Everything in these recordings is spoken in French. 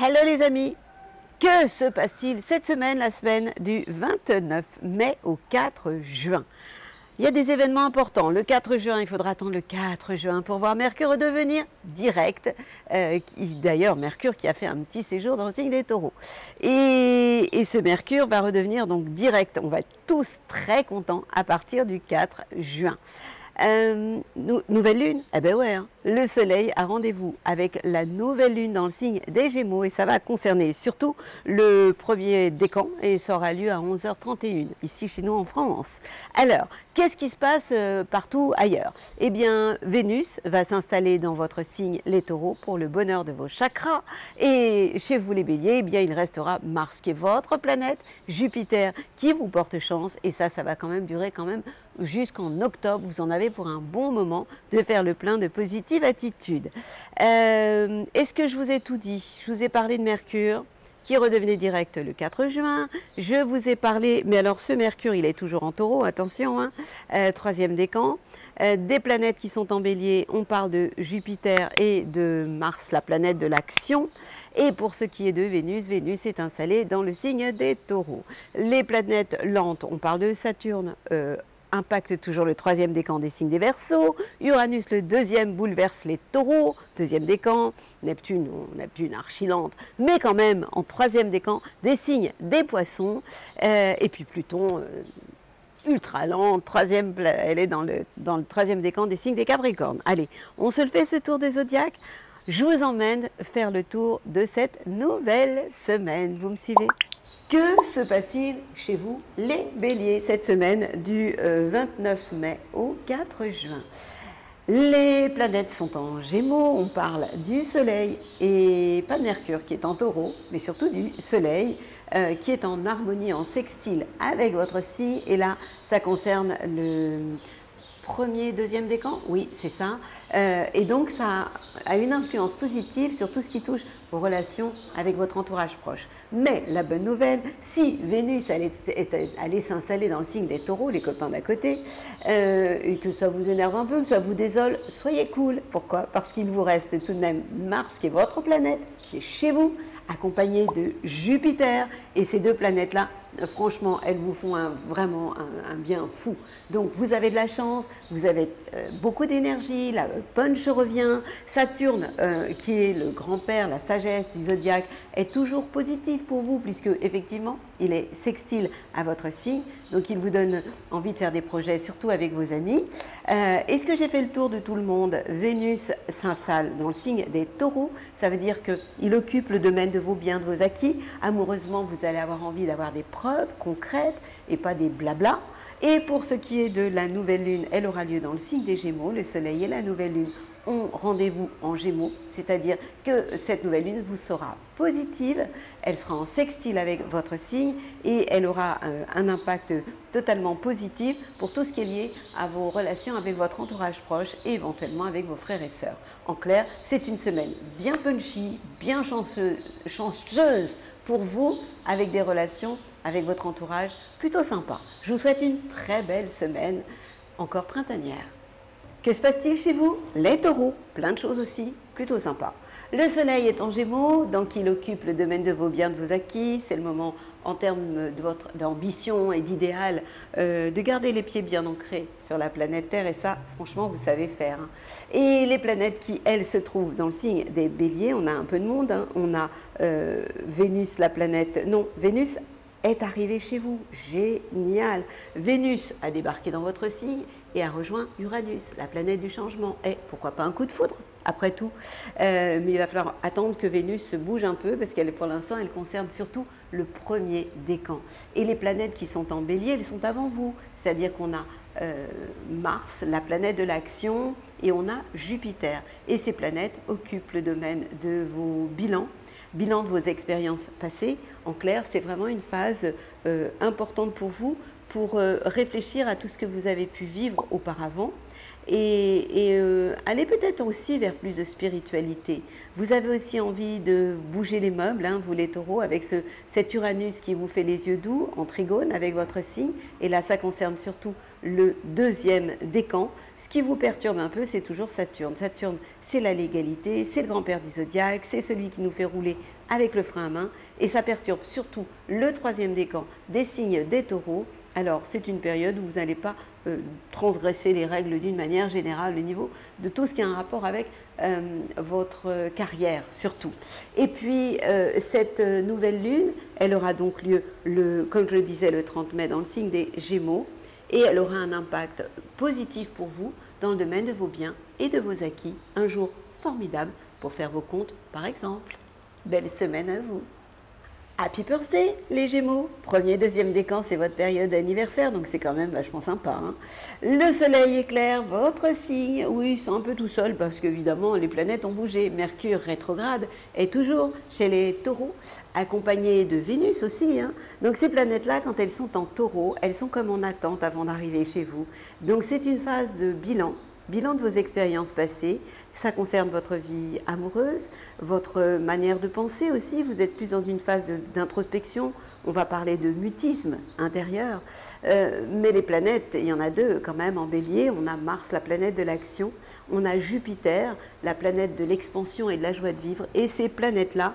Hello les amis, que se passe-t-il cette semaine, la semaine du 29 mai au 4 juin? Il y a des événements importants. Le 4 juin, il faudra attendre le 4 juin pour voir Mercure redevenir direct. D'ailleurs, Mercure qui a fait un petit séjour dans le signe des Taureaux. Et ce Mercure va redevenir donc direct. On va être tous très contents à partir du 4 juin. Nouvelle lune, eh ben ouais, hein. Le soleil a rendez-vous avec la nouvelle lune dans le signe des Gémeaux et ça va concerner surtout le premier décan et ça aura lieu à 11h31 ici chez nous en France. Alors, qu'est-ce qui se passe partout ailleurs? Eh bien, Vénus va s'installer dans votre signe les Taureaux pour le bonheur de vos chakras et chez vous les Béliers, eh bien, il restera Mars qui est votre planète, Jupiter qui vous porte chance et ça va quand même durer jusqu'en octobre. Vous en avez pour un bon moment de faire le plein de positive attitude. Est-ce que je vous ai tout dit? Je vous ai parlé de Mercure qui redevenait direct le 4 juin. Je vous ai parlé, mais alors ce Mercure, il est toujours en Taureau, attention, hein, troisième décan. Des planètes qui sont en Bélier, on parle de Jupiter et de Mars, la planète de l'action. Et pour ce qui est de Vénus, Vénus est installée dans le signe des Taureaux. Les planètes lentes, on parle de Saturne, impacte toujours le troisième décan des signes des Verseaux. Uranus, le deuxième, bouleverse les Taureaux, deuxième décan. Neptune archi lente, mais quand même en troisième décan des signes des Poissons. Et puis Pluton, ultra lente, elle est dans le troisième décan des signes des Capricornes. Allez, on se le fait ce tour des zodiaques. Je vous emmène faire le tour de cette nouvelle semaine. Vous me suivez? Que se passe-t-il chez vous, les Béliers, cette semaine du 29 mai au 4 juin? Les planètes sont en Gémeaux, on parle du Soleil et pas de Mercure qui est en Taureau, mais surtout du Soleil qui est en harmonie, en sextile avec votre signe. Et là, ça concerne le premier, deuxième décan, oui, c'est ça. Et donc, ça a une influence positive sur tout ce qui touche vos relations avec votre entourage proche. Mais la bonne nouvelle, si Vénus allait s'installer dans le signe des Taureaux, les copains d'à côté, et que ça vous énerve un peu, que ça vous désole, soyez cool. Pourquoi? Parce qu'il vous reste tout de même Mars, qui est votre planète, qui est chez vous, accompagné de Jupiter. Et ces deux planètes-là, franchement, elles vous font vraiment un bien fou. Donc, vous avez de la chance, vous avez beaucoup d'énergie, la punch revient. Saturne, qui est le grand-père, la sagesse du zodiaque, est toujours positif pour vous, puisque effectivement, il est sextile à votre signe. Donc, il vous donne envie de faire des projets, surtout avec vos amis. Est-ce que j'ai fait le tour de tout le monde? Vénus s'installe dans le signe des Taureaux. Ça veut dire qu'il occupe le domaine de vos biens, de vos acquis. Amoureusement, vous allez avoir envie d'avoir des preuves concrètes et pas des blablas. Et pour ce qui est de la nouvelle lune, elle aura lieu dans le signe des Gémeaux. Le Soleil et la nouvelle lune ont rendez-vous en Gémeaux, c'est-à-dire que cette nouvelle lune vous sera positive, elle sera en sextile avec votre signe et elle aura un impact totalement positif pour tout ce qui est lié à vos relations avec votre entourage proche et éventuellement avec vos frères et sœurs. En clair, c'est une semaine bien punchy, bien chanceuse pour vous, avec des relations avec votre entourage plutôt sympa. Je vous souhaite une très belle semaine, encore printanière. Que se passe-t-il chez vous, les Taureaux? Plein de choses aussi, plutôt sympa. Le Soleil est en Gémeaux, donc il occupe le domaine de vos biens, de vos acquis. C'est le moment, en termes d'ambition et d'idéal, de garder les pieds bien ancrés sur la planète Terre. Et ça, franchement, vous savez faire. Hein. Et les planètes qui, elles, se trouvent dans le signe des Béliers, on a un peu de monde. Hein. On a Vénus, la planète... Non, Vénus est arrivée chez vous. Génial. Vénus a débarqué dans votre signe et a rejoint Uranus, la planète du changement. Et pourquoi pas un coup de foudre, après tout. Mais il va falloir attendre que Vénus se bouge un peu parce qu'elle, pour l'instant, elle concerne surtout le premier décan. Et les planètes qui sont en Bélier, elles sont avant vous. C'est-à-dire qu'on a Mars, la planète de l'action, et on a Jupiter. Et ces planètes occupent le domaine de vos bilans de vos expériences passées. En clair, c'est vraiment une phase importante pour vous pour réfléchir à tout ce que vous avez pu vivre auparavant allez peut-être aussi vers plus de spiritualité. Vous avez aussi envie de bouger les meubles, hein, vous les taureaux, avec cet Uranus qui vous fait les yeux doux en trigone avec votre signe. Et là, ça concerne surtout le deuxième décan. Ce qui vous perturbe un peu, c'est toujours Saturne. Saturne, c'est la légalité, c'est le grand-père du zodiaque, c'est celui qui nous fait rouler avec le frein à main. Et ça perturbe surtout le troisième décan des signes des taureaux. Alors, c'est une période où vous n'allez pas transgresser les règles d'une manière générale au niveau de tout ce qui a un rapport avec votre carrière surtout. Et puis, cette nouvelle lune, elle aura donc lieu, comme je le disais, le 30 mai dans le signe des Gémeaux. Et elle aura un impact positif pour vous dans le domaine de vos biens et de vos acquis. Un jour formidable pour faire vos comptes, par exemple. Belle semaine à vous. Happy birthday les Gémeaux. Premier, deuxième décan, c'est votre période d'anniversaire, donc c'est quand même vachement sympa, hein. Le soleil éclaire votre signe. Oui, c'est un peu tout seul parce qu'évidemment les planètes ont bougé. Mercure rétrograde est toujours chez les taureaux, accompagné de Vénus aussi, hein. Donc ces planètes-là, quand elles sont en taureau, elles sont comme en attente avant d'arriver chez vous. Donc c'est une phase de bilan de vos expériences passées. Ça concerne votre vie amoureuse, votre manière de penser aussi. Vous êtes plus dans une phase d'introspection. On va parler de mutisme intérieur. Mais les planètes, il y en a deux quand même en bélier. On a Mars, la planète de l'action. On a Jupiter, la planète de l'expansion et de la joie de vivre. Et ces planètes-là,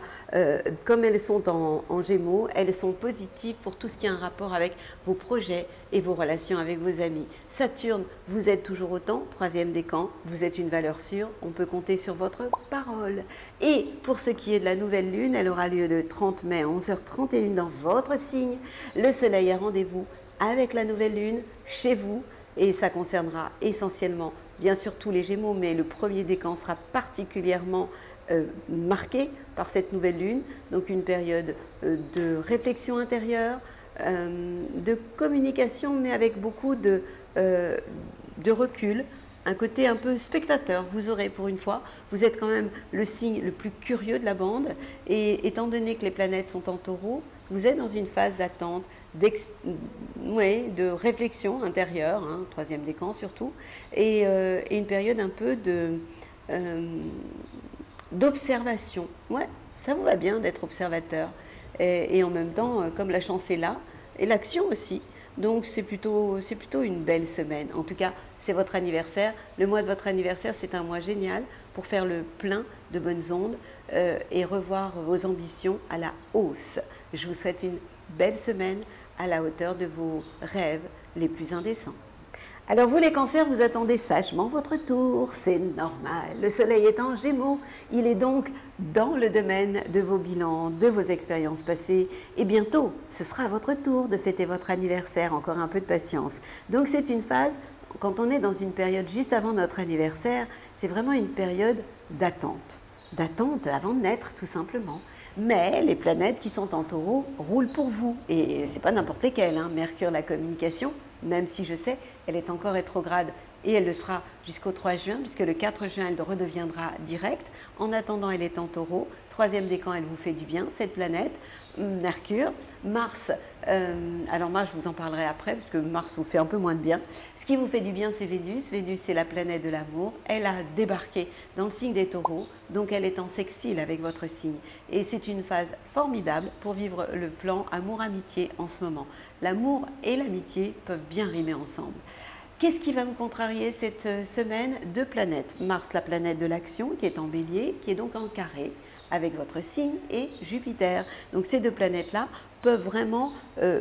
comme elles sont en Gémeaux, elles sont positives pour tout ce qui a un rapport avec vos projets et vos relations avec vos amis. Saturne, vous êtes toujours autant, troisième décan, vous êtes une valeur sûre, on peut compter sur votre parole. Et pour ce qui est de la nouvelle lune, elle aura lieu le 30 mai à 11h31 dans votre signe. Le soleil a rendez-vous avec la nouvelle lune chez vous et ça concernera essentiellement bien sûr tous les Gémeaux, mais le premier décan sera particulièrement marqué par cette nouvelle lune, donc une période de réflexion intérieure, de communication, mais avec beaucoup de recul, un côté un peu spectateur. Vous aurez pour une fois, vous êtes quand même le signe le plus curieux de la bande, et étant donné que les planètes sont en taureau, vous êtes dans une phase d'attente, de réflexion intérieure, hein, troisième décan surtout, et une période un peu d'observation. Ouais, ça vous va bien d'être observateur. Et en même temps, comme la chance est là, et l'action aussi. Donc c'est plutôt une belle semaine. En tout cas, c'est votre anniversaire. Le mois de votre anniversaire, c'est un mois génial pour faire le plein de bonnes ondes et revoir vos ambitions à la hausse. Je vous souhaite une belle semaine à la hauteur de vos rêves les plus indécents. Alors vous les cancers, vous attendez sagement votre tour, c'est normal. Le soleil est en Gémeaux, il est donc dans le domaine de vos bilans, de vos expériences passées. Et bientôt, ce sera à votre tour de fêter votre anniversaire, encore un peu de patience. Donc c'est une phase, quand on est dans une période juste avant notre anniversaire, c'est vraiment une période d'attente. D'attente avant de naître, tout simplement. Mais les planètes qui sont en taureau roulent pour vous. Et c'est pas n'importe lesquelles, hein. Mercure, la communication, même si je sais, elle est encore rétrograde et elle le sera jusqu'au 3 juin, puisque le 4 juin, elle redeviendra directe. En attendant, elle est en taureau. Troisième décan, elle vous fait du bien, cette planète. Mercure, Mars, alors Mars, je vous en parlerai après, parce que Mars vous fait un peu moins de bien. Ce qui vous fait du bien, c'est Vénus. Vénus, c'est la planète de l'amour. Elle a débarqué dans le signe des taureaux, donc elle est en sextile avec votre signe. Et c'est une phase formidable pour vivre le plan amour-amitié en ce moment. L'amour et l'amitié peuvent bien rimer ensemble. Qu'est-ce qui va vous contrarier cette semaine? Deux planètes. Mars, la planète de l'action, qui est en bélier, qui est donc en carré avec votre signe, et Jupiter. Donc ces deux planètes-là peuvent vraiment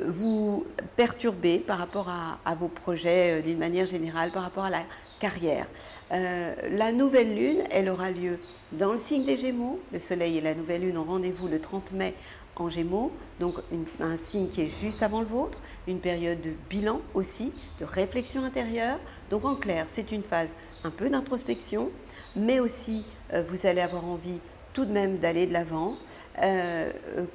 vous perturber par rapport à vos projets d'une manière générale, par rapport à la carrière. La nouvelle lune, elle aura lieu dans le signe des Gémeaux. Le soleil et la nouvelle lune ont rendez-vous le 30 mai en Gémeaux, donc un signe qui est juste avant le vôtre, une période de bilan aussi, de réflexion intérieure. Donc en clair, c'est une phase un peu d'introspection, mais aussi vous allez avoir envie tout de même d'aller de l'avant.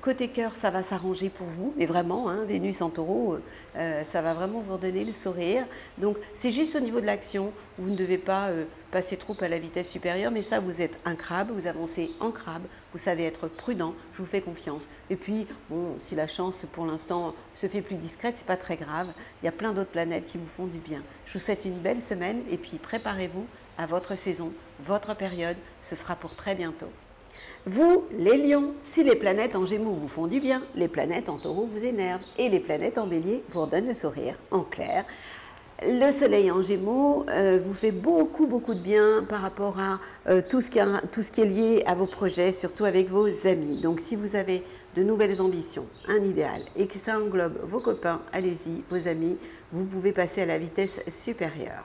Côté cœur, ça va s'arranger pour vous, mais vraiment, hein, Vénus en taureau, ça va vraiment vous redonner le sourire. Donc c'est juste au niveau de l'action, vous ne devez pas passer trop à la vitesse supérieure, mais ça, vous êtes un crabe, vous avancez en crabe, vous savez être prudent, je vous fais confiance. Et puis, bon, si la chance pour l'instant se fait plus discrète, c'est pas très grave, il y a plein d'autres planètes qui vous font du bien. Je vous souhaite une belle semaine et puis préparez-vous à votre saison, votre période, ce sera pour très bientôt. Vous, les lions, si les planètes en gémeaux vous font du bien, les planètes en taureau vous énervent et les planètes en bélier vous redonnent le sourire. En clair, le soleil en gémeaux vous fait beaucoup de bien par rapport à tout ce qui est lié à vos projets, surtout avec vos amis. Donc si vous avez de nouvelles ambitions, un idéal et que ça englobe vos copains, allez-y, vos amis, vous pouvez passer à la vitesse supérieure.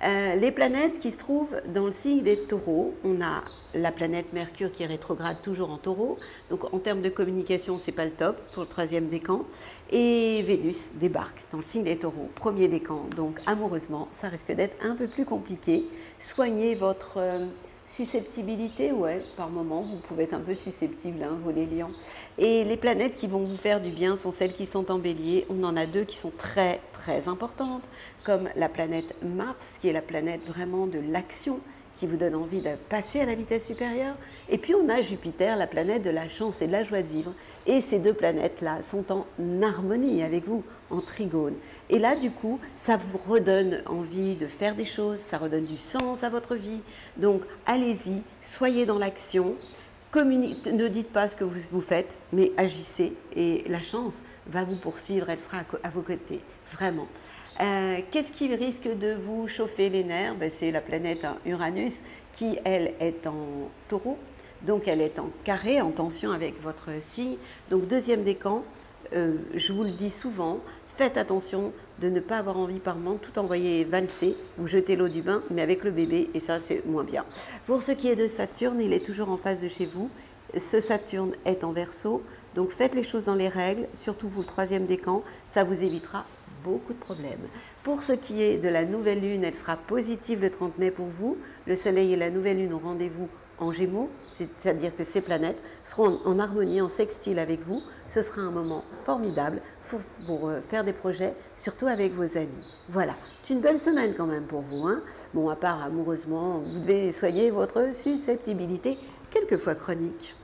Les planètes qui se trouvent dans le signe des taureaux, on a la planète Mercure qui est rétrograde toujours en taureau, donc en termes de communication c'est pas le top pour le troisième décan, et Vénus débarque dans le signe des taureaux, premier décan, donc amoureusement ça risque d'être un peu plus compliqué. Soignez votre susceptibilité, ouais, par moment vous pouvez être un peu susceptible, hein, vous les lions. Et les planètes qui vont vous faire du bien sont celles qui sont en bélier. On en a deux qui sont très importantes, comme la planète Mars, qui est la planète vraiment de l'action, qui vous donne envie de passer à la vitesse supérieure. Et puis on a Jupiter, la planète de la chance et de la joie de vivre. Et ces deux planètes-là sont en harmonie avec vous, en trigone. Et là, du coup, ça vous redonne envie de faire des choses, ça redonne du sens à votre vie. Donc, allez-y, soyez dans l'action. Ne dites pas ce que vous faites, mais agissez et la chance va vous poursuivre, elle sera à vos côtés, vraiment. Qu'est-ce qui risque de vous chauffer les nerfs? C'est la planète Uranus qui, elle, est en taureau, donc elle est en carré, en tension avec votre signe. Donc deuxième décan, je vous le dis souvent, faites attention de ne pas avoir envie par moment tout envoyer valser ou jeter l'eau du bain, mais avec le bébé, et ça c'est moins bien. Pour ce qui est de Saturne, il est toujours en face de chez vous. Ce Saturne est en Verseau, donc faites les choses dans les règles, surtout vous le troisième décan, ça vous évitera beaucoup de problèmes. Pour ce qui est de la nouvelle lune, elle sera positive le 30 mai pour vous. Le soleil et la nouvelle lune ont rendez-vous en Gémeaux, c'est-à-dire que ces planètes seront en harmonie, en sextile avec vous. Ce sera un moment formidable pour faire des projets, surtout avec vos amis. Voilà, c'est une belle semaine quand même pour vous, hein. Bon, à part amoureusement, vous devez soigner votre susceptibilité, quelquefois chronique.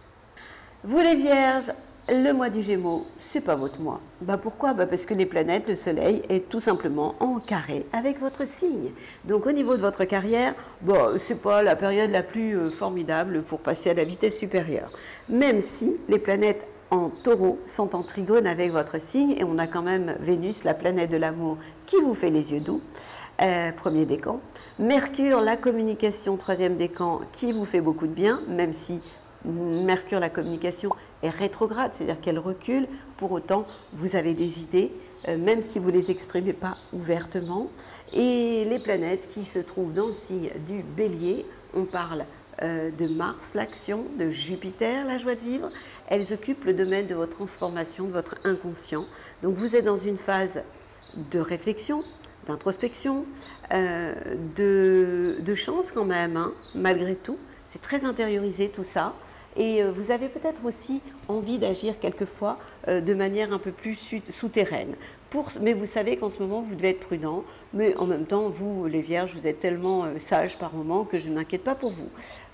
Vous les vierges, le mois du Gémeaux, c'est pas votre mois. Pourquoi? Parce que les planètes, le soleil est tout simplement en carré avec votre signe. Donc au niveau de votre carrière, c'est pas la période la plus formidable pour passer à la vitesse supérieure. Même si les planètes en taureau sont en trigone avec votre signe et on a quand même Vénus, la planète de l'amour, qui vous fait les yeux doux. Premier décan. Mercure, la communication, troisième décan, qui vous fait beaucoup de bien, même si Mercure, la communication, est rétrograde, c'est-à-dire qu'elle recule. Pour autant, vous avez des idées, même si vous ne les exprimez pas ouvertement. Et les planètes qui se trouvent dans le signe du Bélier, on parle de Mars, l'action, de Jupiter, la joie de vivre. Elles occupent le domaine de votre transformation, de votre inconscient. Donc vous êtes dans une phase de réflexion, d'introspection, de chance quand même, hein, malgré tout. C'est très intériorisé tout ça. Et vous avez peut-être aussi envie d'agir quelquefois de manière un peu plus souterraine. Mais vous savez qu'en ce moment, vous devez être prudent. Mais en même temps, vous, les vierges, vous êtes tellement sages par moment que je ne m'inquiète pas pour vous.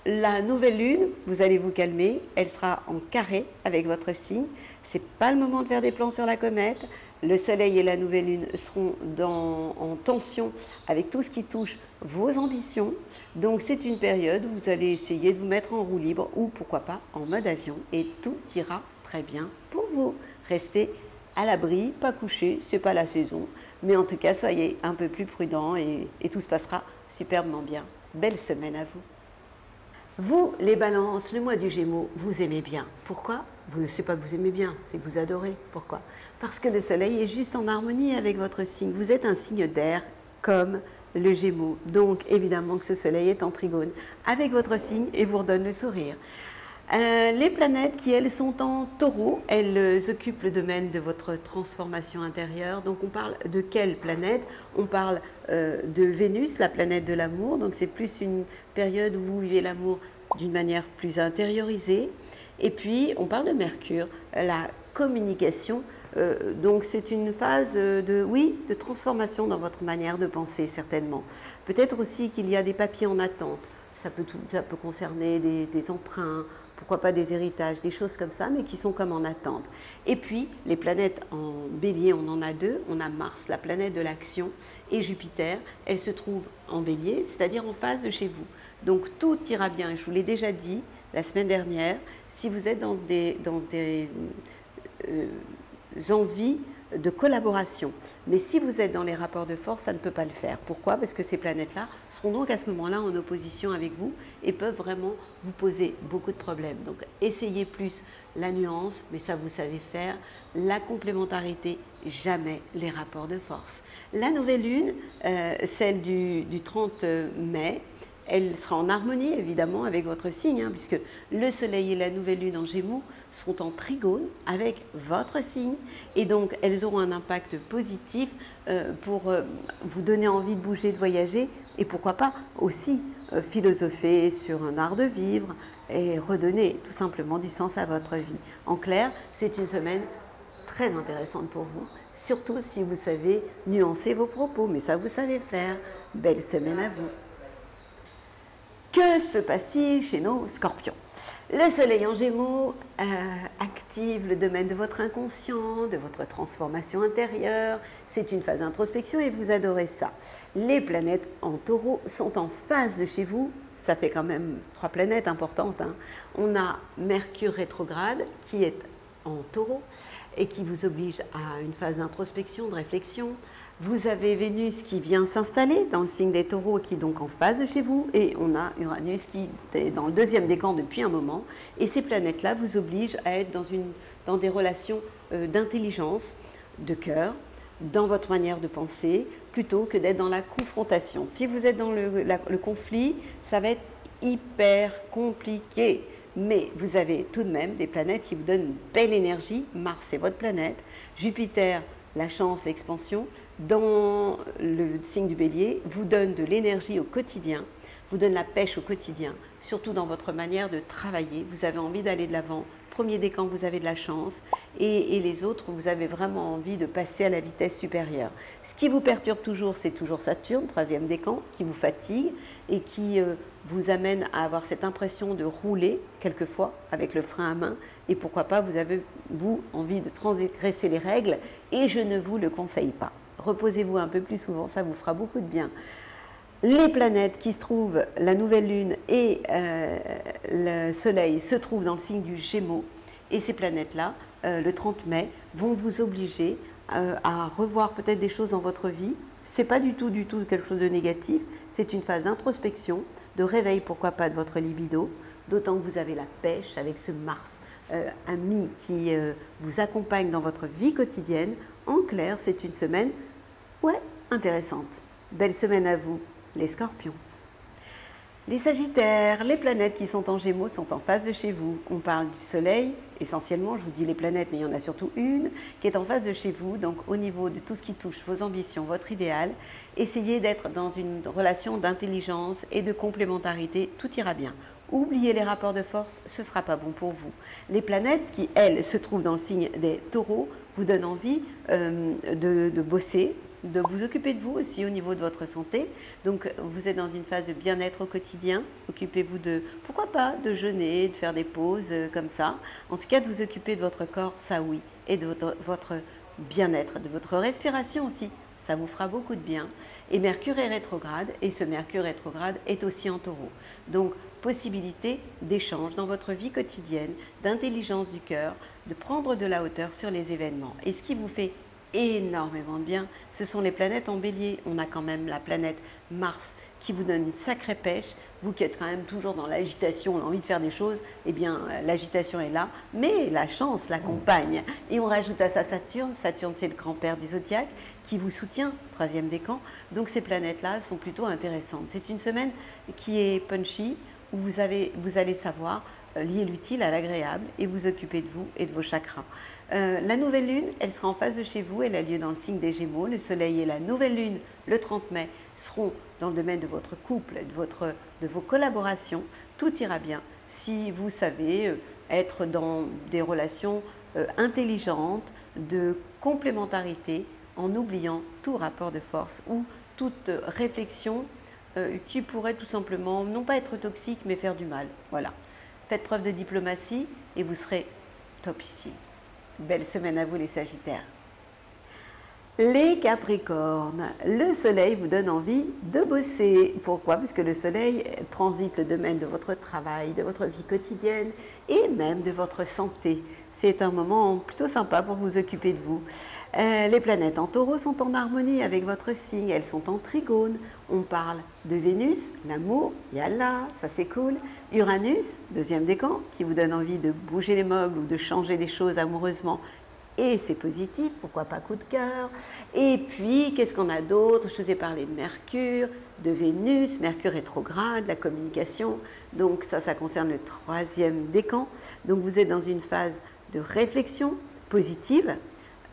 La nouvelle lune, vous allez vous calmer. Elle sera en carré avec votre signe. Ce n'est pas le moment de faire des plans sur la comète. Le soleil et la nouvelle lune seront en tension avec tout ce qui touche vos ambitions. Donc c'est une période où vous allez essayer de vous mettre en roue libre ou pourquoi pas en mode avion et tout ira très bien pour vous. Restez à l'abri, pas couché, c'est pas la saison, mais en tout cas soyez un peu plus prudents et tout se passera superbement bien. Belle semaine à vous. Vous, les balances, le mois du Gémeaux, vous aimez bien. Pourquoi? Vous ne savez pas que vous aimez bien, c'est que vous adorez. Pourquoi? Parce que le soleil est juste en harmonie avec votre signe. Vous êtes un signe d'air comme le Gémeaux. Donc évidemment que ce soleil est en trigone avec votre signe et vous redonne le sourire. Les planètes qui, elles, sont en taureau, elles occupent le domaine de votre transformation intérieure. Donc on parle de quelle planète? On parle de Vénus, la planète de l'amour. Donc c'est plus une période où vous vivez l'amour d'une manière plus intériorisée. Et puis, on parle de Mercure, la communication. Donc, c'est une phase oui, de transformation dans votre manière de penser, certainement. Peut-être aussi qu'il y a des papiers en attente. Ça peut concerner des emprunts, pourquoi pas des héritages, des choses comme ça, mais qui sont comme en attente. Et puis, les planètes en bélier, on en a deux. On a Mars, la planète de l'action, et Jupiter. Elle se trouve en bélier, c'est-à-dire en face de chez vous. Donc, tout ira bien. Je vous l'ai déjà dit la semaine dernière, si vous êtes dans des envies de collaboration. Mais si vous êtes dans les rapports de force, ça ne peut pas le faire. Pourquoi? Parce que ces planètes-là seront donc à ce moment-là en opposition avec vous et peuvent vraiment vous poser beaucoup de problèmes. Donc essayez plus la nuance, mais ça vous savez faire, la complémentarité, jamais les rapports de force. La nouvelle lune, celle du 30 mai, elle sera en harmonie évidemment avec votre signe, hein, puisque le soleil et la nouvelle lune en Gémeaux sont en trigone avec votre signe et donc elles auront un impact positif pour vous donner envie de bouger, de voyager et pourquoi pas aussi philosopher sur un art de vivre et redonner tout simplement du sens à votre vie. En clair, c'est une semaine très intéressante pour vous, surtout si vous savez nuancer vos propos, mais ça vous savez faire. Belle semaine à vous. Que se passe-t-il chez nos scorpions? Le soleil en Gémeaux active le domaine de votre inconscient, de votre transformation intérieure. C'est une phase d'introspection et vous adorez ça. Les planètes en taureau sont en phase de chez vous. Ça fait quand même 3 planètes importantes, hein. On a Mercure rétrograde qui est en taureau et qui vous oblige à une phase d'introspection, de réflexion. Vous avez Vénus qui vient s'installer dans le signe des taureaux qui est donc en phase de chez vous et on a Uranus qui est dans le 2e décan depuis un moment et ces planètes-là vous obligent à être dans des relations d'intelligence, de cœur, dans votre manière de penser plutôt que d'être dans la confrontation. Si vous êtes dans le conflit, ça va être hyper compliqué. Mais vous avez tout de même des planètes qui vous donnent une belle énergie. Mars, c'est votre planète. Jupiter, la chance, l'expansion, dans le signe du bélier, vous donne de l'énergie au quotidien, vous donne la pêche au quotidien, surtout dans votre manière de travailler. Vous avez envie d'aller de l'avant. Premier décan, vous avez de la chance. Et les autres, vous avez vraiment envie de passer à la vitesse supérieure. Ce qui vous perturbe toujours, c'est toujours Saturne, 3e décan, qui vous fatigue et qui vous amène à avoir cette impression de rouler, quelquefois, avec le frein à main. Et pourquoi pas, vous avez, vous, envie de transgresser les règles et je ne vous le conseille pas. Reposez-vous un peu plus souvent, ça vous fera beaucoup de bien. Les planètes qui se trouvent, la nouvelle lune et le soleil se trouvent dans le signe du Gémeaux. Et ces planètes-là, le 30 mai, vont vous obliger à revoir peut-être des choses dans votre vie. Ce n'est pas du tout quelque chose de négatif. C'est une phase d'introspection, de réveil, pourquoi pas, de votre libido. D'autant que vous avez la pêche avec ce Mars ami qui vous accompagne dans votre vie quotidienne. En clair, c'est une semaine, ouais, intéressante. Belle semaine à vous, les scorpions. Les sagittaires, les planètes qui sont en Gémeaux sont en face de chez vous. On parle du soleil, essentiellement, je vous dis les planètes, mais il y en a surtout une qui est en face de chez vous. Donc au niveau de tout ce qui touche vos ambitions, votre idéal, essayez d'être dans une relation d'intelligence et de complémentarité, tout ira bien. Oubliez les rapports de force, ce ne sera pas bon pour vous. Les planètes qui, elles, se trouvent dans le signe des taureaux, vous donnent envie de bosser, de vous occuper de vous aussi au niveau de votre santé. Donc vous êtes dans une phase de bien-être au quotidien. Occupez-vous de, pourquoi pas, de jeûner, de faire des pauses comme ça. En tout cas, de vous occuper de votre corps, ça oui, et de votre bien-être, de votre respiration aussi. Ça vous fera beaucoup de bien. Et Mercure est rétrograde, et ce Mercure rétrograde est aussi en taureau. Donc, possibilité d'échange dans votre vie quotidienne, d'intelligence du cœur, de prendre de la hauteur sur les événements. Et ce qui vous fait énormément de bien, ce sont les planètes en bélier. On a quand même la planète Mars qui vous donne une sacrée pêche. Vous qui êtes quand même toujours dans l'agitation, l'envie de faire des choses, eh bien l'agitation est là, mais la chance l'accompagne. Et on rajoute à ça Saturne. Saturne, c'est le grand-père du zodiaque qui vous soutient, 3e décan. Donc ces planètes-là sont plutôt intéressantes. C'est une semaine qui est punchy, où vous allez savoir lier l'utile à l'agréable et vous occuper de vous et de vos chakras. La nouvelle lune, elle sera en face de chez vous, elle a lieu dans le signe des Gémeaux. Le soleil et la nouvelle lune, le 30 mai, seront dans le domaine de votre couple, de vos collaborations. Tout ira bien. si vous savez être dans des relations intelligentes, de complémentarité, en oubliant tout rapport de force ou toute réflexion qui pourrait tout simplement, non pas être toxique, mais faire du mal. Voilà. Faites preuve de diplomatie et vous serez topissime. Belle semaine à vous les Sagittaires. Les Capricornes, le soleil vous donne envie de bosser. Pourquoi? Parce que le soleil transite le domaine de votre travail, de votre vie quotidienne et même de votre santé. C'est un moment plutôt sympa pour vous occuper de vous. Les planètes en taureau sont en harmonie avec votre signe, elles sont en trigone. On parle de Vénus, l'amour, yalla, ça c'est cool. Uranus, deuxième décan, qui vous donne envie de bouger les meubles ou de changer des choses amoureusement. Et c'est positif, pourquoi pas coup de cœur. Et puis, qu'est-ce qu'on a d'autre? Je vous ai parlé de Mercure, de Vénus, Mercure rétrograde, la communication. Donc ça concerne le troisième décan. Donc vous êtes dans une phase de réflexion positive,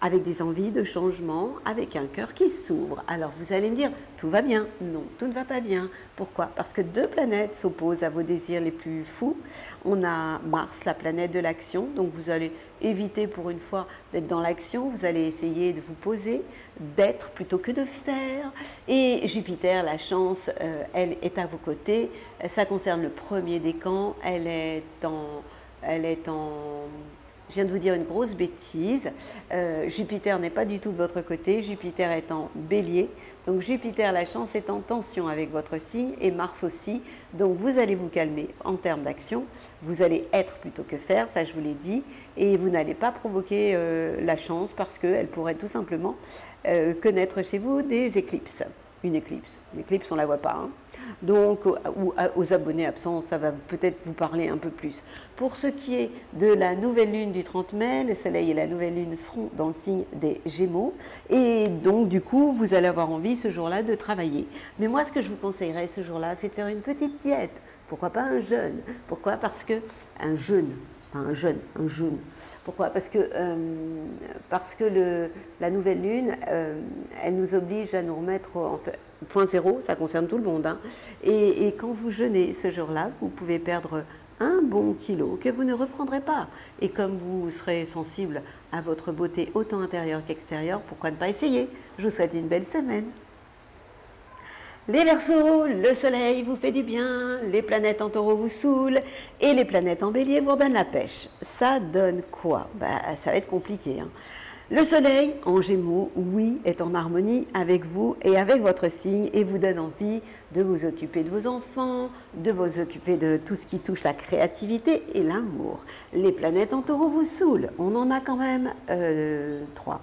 avec des envies de changement, avec un cœur qui s'ouvre. Alors vous allez me dire, tout va bien. Non, tout ne va pas bien. Pourquoi? Parce que deux planètes s'opposent à vos désirs les plus fous. On a Mars, la planète de l'action, donc vous allez éviter pour une fois d'être dans l'action, vous allez essayer de vous poser, d'être plutôt que de faire. Et Jupiter, la chance, elle est à vos côtés. Ça concerne le premier décan, elle est en je viens de vous dire une grosse bêtise. Jupiter n'est pas du tout de votre côté. Jupiter est en bélier. Donc Jupiter, la chance, est en tension avec votre signe et Mars aussi. Donc vous allez vous calmer en termes d'action. Vous allez être plutôt que faire, ça je vous l'ai dit. Et vous n'allez pas provoquer la chance parce qu'elle pourrait tout simplement connaître chez vous des éclipses. Une éclipse, on ne la voit pas. Hein. Donc, aux abonnés absents, ça va peut-être vous parler un peu plus. Pour ce qui est de la nouvelle lune du 30 mai, le soleil et la nouvelle lune seront dans le signe des Gémeaux. Et donc, du coup, vous allez avoir envie ce jour-là de travailler. Mais moi, ce que je vous conseillerais ce jour-là, c'est de faire une petite diète. Pourquoi pas un jeûne? Pourquoi? Parce que un jeûne. Un jeûne. Pourquoi? Parce que la nouvelle lune, elle nous oblige à nous remettre en fait, point zéro, ça concerne tout le monde. Hein. Et quand vous jeûnez ce jour-là, vous pouvez perdre un bon kilo que vous ne reprendrez pas. Et comme vous serez sensible à votre beauté autant intérieure qu'extérieure, pourquoi ne pas essayer? Je vous souhaite une belle semaine. Les Verseaux, le soleil vous fait du bien, les planètes en taureau vous saoulent et les planètes en bélier vous redonnent la pêche. Ça donne quoi? Ça va être compliqué. Hein. Le soleil en gémeaux, oui, est en harmonie avec vous et avec votre signe et vous donne envie de vous occuper de vos enfants, de vous occuper de tout ce qui touche la créativité et l'amour. Les planètes en taureau vous saoulent, on en a quand même 3.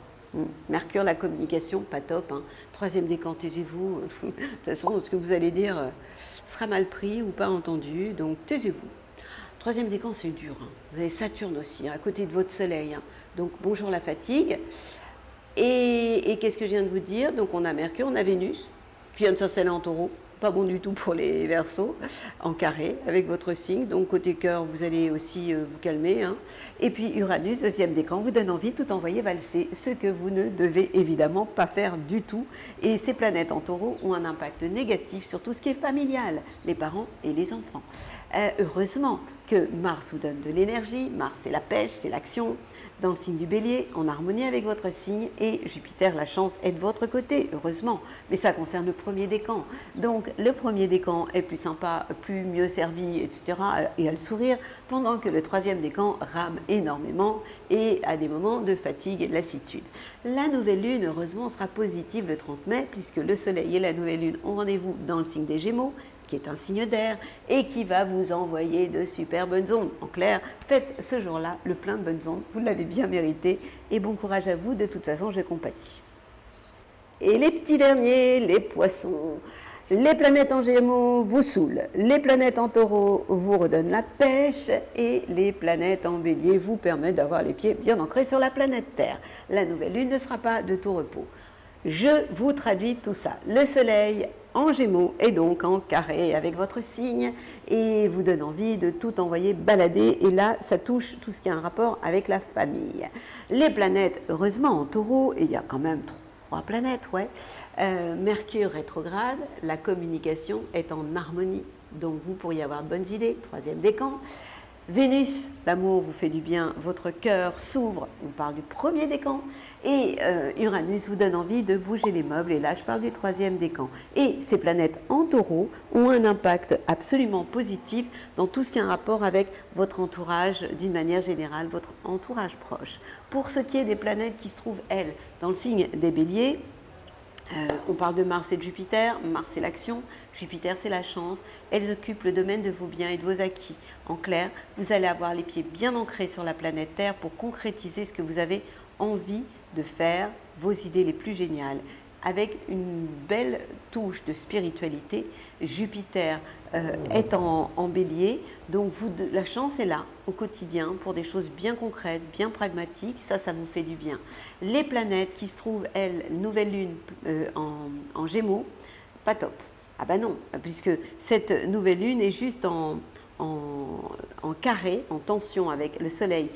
Mercure, la communication, pas top. Hein. Troisième décan, taisez-vous. De toute façon, ce que vous allez dire sera mal pris ou pas entendu, donc taisez-vous. Troisième décan, c'est dur. Hein. Vous avez Saturne aussi, hein, à côté de votre soleil. Hein. Donc bonjour la fatigue. Et qu'est-ce que je viens de vous dire? Donc on a Mercure, on a Vénus, qui vient de s'installer en taureau. Pas bon du tout pour les Verseaux, en carré, avec votre signe. Donc, côté cœur, vous allez aussi vous calmer. Hein. Et puis, Uranus, deuxième décan, vous donne envie de tout envoyer valser, ce que vous ne devez évidemment pas faire du tout. Et ces planètes en taureau ont un impact négatif sur tout ce qui est familial, les parents et les enfants. Heureusement que Mars vous donne de l'énergie. Mars, c'est la pêche, c'est l'action. Dans le signe du bélier, en harmonie avec votre signe, et Jupiter, la chance, est de votre côté, heureusement, mais ça concerne le premier décan. Donc le premier décan est plus sympa, plus mieux servi, etc., et à le sourire, pendant que le troisième décan rame énormément et a des moments de fatigue et de lassitude. La nouvelle lune, heureusement, sera positive le 30 mai, puisque le soleil et la nouvelle lune ont rendez-vous dans le signe des Gémeaux, qui est un signe d'air et qui va vous envoyer de super bonnes ondes. En clair, faites ce jour-là le plein de bonnes ondes, vous l'avez bien mérité et bon courage à vous, de toute façon je compatis. Et les petits derniers, les poissons, les planètes en Gémeaux vous saoulent, les planètes en Taureau vous redonnent la pêche et les planètes en Bélier vous permettent d'avoir les pieds bien ancrés sur la planète Terre. La nouvelle lune ne sera pas de tout repos. Je vous traduis tout ça. Le soleil en Gémeaux est donc en carré avec votre signe et vous donne envie de tout envoyer balader. Et là, ça touche tout ce qui a un rapport avec la famille. Les planètes, heureusement, en Taureau, et il y a quand même 3 planètes, ouais. Mercure rétrograde, la communication est en harmonie donc vous pourriez avoir de bonnes idées, troisième décan. Vénus, l'amour vous fait du bien, votre cœur s'ouvre, on parle du premier décan. Et Uranus vous donne envie de bouger les meubles, et là je parle du troisième décan. Et ces planètes en taureau ont un impact absolument positif dans tout ce qui a un rapport avec votre entourage d'une manière générale, votre entourage proche. Pour ce qui est des planètes qui se trouvent, elles, dans le signe des béliers, on parle de Mars et de Jupiter. Mars c'est l'action, Jupiter c'est la chance. Elles occupent le domaine de vos biens et de vos acquis. En clair, vous allez avoir les pieds bien ancrés sur la planète Terre pour concrétiser ce que vous avez envie de faire, vos idées les plus géniales. Avec une belle touche de spiritualité, Jupiter est en bélier, donc la chance est là au quotidien pour des choses bien concrètes, bien pragmatiques, ça vous fait du bien. Les planètes qui se trouvent, elles, nouvelle lune en Gémeaux, pas top. Ah ben non, puisque cette nouvelle lune est juste en carré, en tension avec le Soleil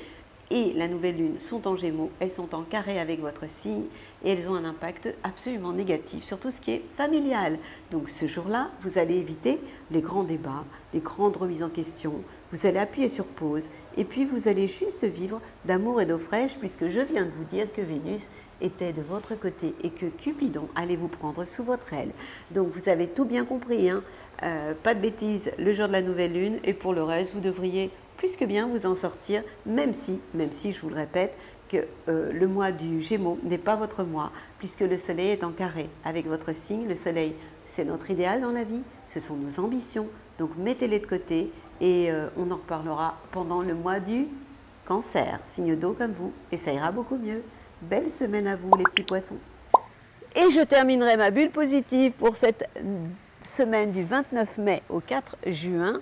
et la nouvelle lune sont en Gémeaux, elles sont en carré avec votre signe et elles ont un impact absolument négatif sur tout ce qui est familial. Donc ce jour-là, vous allez éviter les grands débats, les grandes remises en question, vous allez appuyer sur pause et puis vous allez juste vivre d'amour et d'eau fraîche puisque je viens de vous dire que Vénus était de votre côté et que Cupidon allait vous prendre sous votre aile. Donc vous avez tout bien compris, hein, pas de bêtises le jour de la nouvelle lune et pour le reste, vous devriez plus que bien vous en sortir, même si, je vous le répète, que le mois du Gémeaux n'est pas votre mois, puisque le Soleil est en carré avec votre signe. Le Soleil, c'est notre idéal dans la vie, ce sont nos ambitions, donc mettez-les de côté et on en reparlera pendant le mois du Cancer, signe d'eau comme vous, et ça ira beaucoup mieux. Belle semaine à vous les petits poissons. Et je terminerai ma bulle positive pour cette semaine du 29 mai au 4 juin.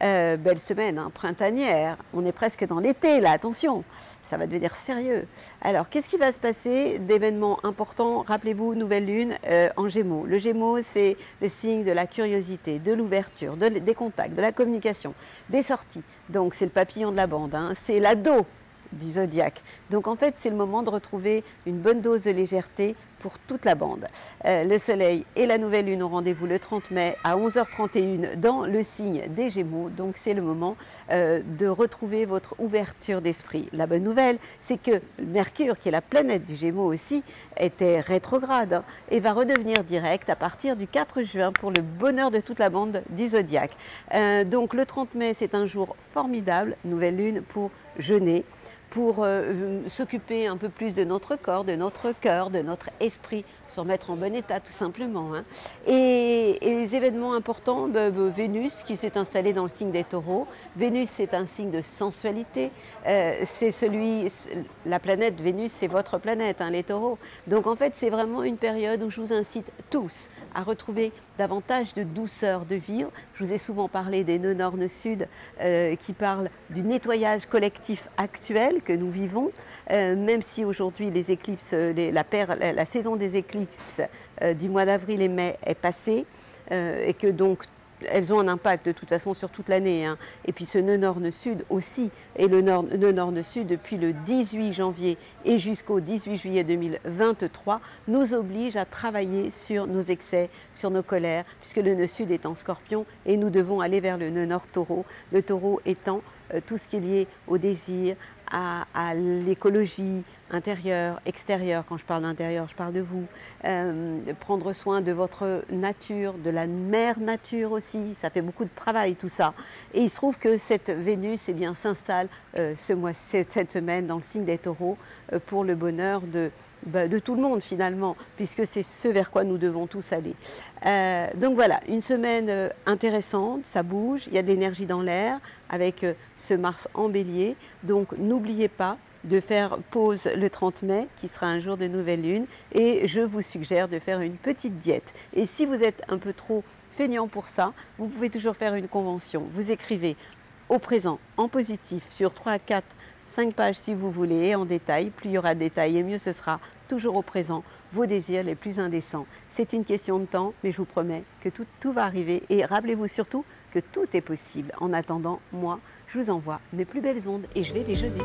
Belle semaine, hein, printanière, on est presque dans l'été là, attention, ça va devenir sérieux. Alors, qu'est-ce qui va se passer d'événements importants? Rappelez-vous, nouvelle lune en Gémeaux. Le Gémeaux, c'est le signe de la curiosité, de l'ouverture, des contacts, de la communication, des sorties. Donc, c'est le papillon de la bande, hein, c'est l'ado du zodiaque. Donc, en fait, c'est le moment de retrouver une bonne dose de légèreté pour toute la bande. Le Soleil et la nouvelle lune ont rendez-vous le 30 mai à 11h31 dans le signe des Gémeaux. Donc c'est le moment de retrouver votre ouverture d'esprit. La bonne nouvelle, c'est que Mercure, qui est la planète du Gémeaux aussi, était rétrograde, hein, et va redevenir direct à partir du 4 juin pour le bonheur de toute la bande du zodiaque. Donc le 30 mai, c'est un jour formidable, nouvelle lune pour jeûner, pour s'occuper un peu plus de notre corps, de notre cœur, de notre esprit, se remettre en bon état tout simplement, hein. Et les événements importants, Vénus qui s'est installée dans le signe des taureaux. Vénus c'est un signe de sensualité, la planète Vénus c'est votre planète, hein, les taureaux. Donc en fait c'est vraiment une période où je vous incite tous à retrouver davantage de douceur de vivre. Je vous ai souvent parlé des nœuds nord-sud qui parlent du nettoyage collectif actuel que nous vivons, même si aujourd'hui les éclipses, la saison des éclipses du mois d'avril et mai est passée et que donc elles ont un impact de toute façon sur toute l'année, hein. Et puis ce nœud nord-sud aussi, et le nœud nord-sud depuis le 18 janvier et jusqu'au 18 juillet 2023 nous oblige à travailler sur nos excès, sur nos colères, puisque le nœud sud est en scorpion et nous devons aller vers le nœud nord-taureau, le taureau étant tout ce qui est lié au désir, à l'écologie intérieure, extérieure. Quand je parle d'intérieur, je parle de vous. Prendre soin de votre nature, de la mère nature aussi. Ça fait beaucoup de travail tout ça. Et il se trouve que cette Vénus s'installe cette semaine dans le signe des taureaux pour le bonheur de tout le monde finalement, puisque c'est ce vers quoi nous devons tous aller. Donc voilà, une semaine intéressante, ça bouge, il y a de l'énergie dans l'air avec ce Mars en bélier. Donc n'oubliez pas de faire pause le 30 mai, qui sera un jour de nouvelle lune, et je vous suggère de faire une petite diète. Et si vous êtes un peu trop feignant pour ça, vous pouvez toujours faire une convention. Vous écrivez au présent, en positif, sur 3, 4, 5 pages si vous voulez, et en détail. Plus il y aura de détails et mieux ce sera, toujours au présent, vos désirs les plus indécents. C'est une question de temps, mais je vous promets que tout va arriver. Et rappelez-vous surtout que tout est possible. En attendant, moi, je vous envoie mes plus belles ondes et je vais déjeuner.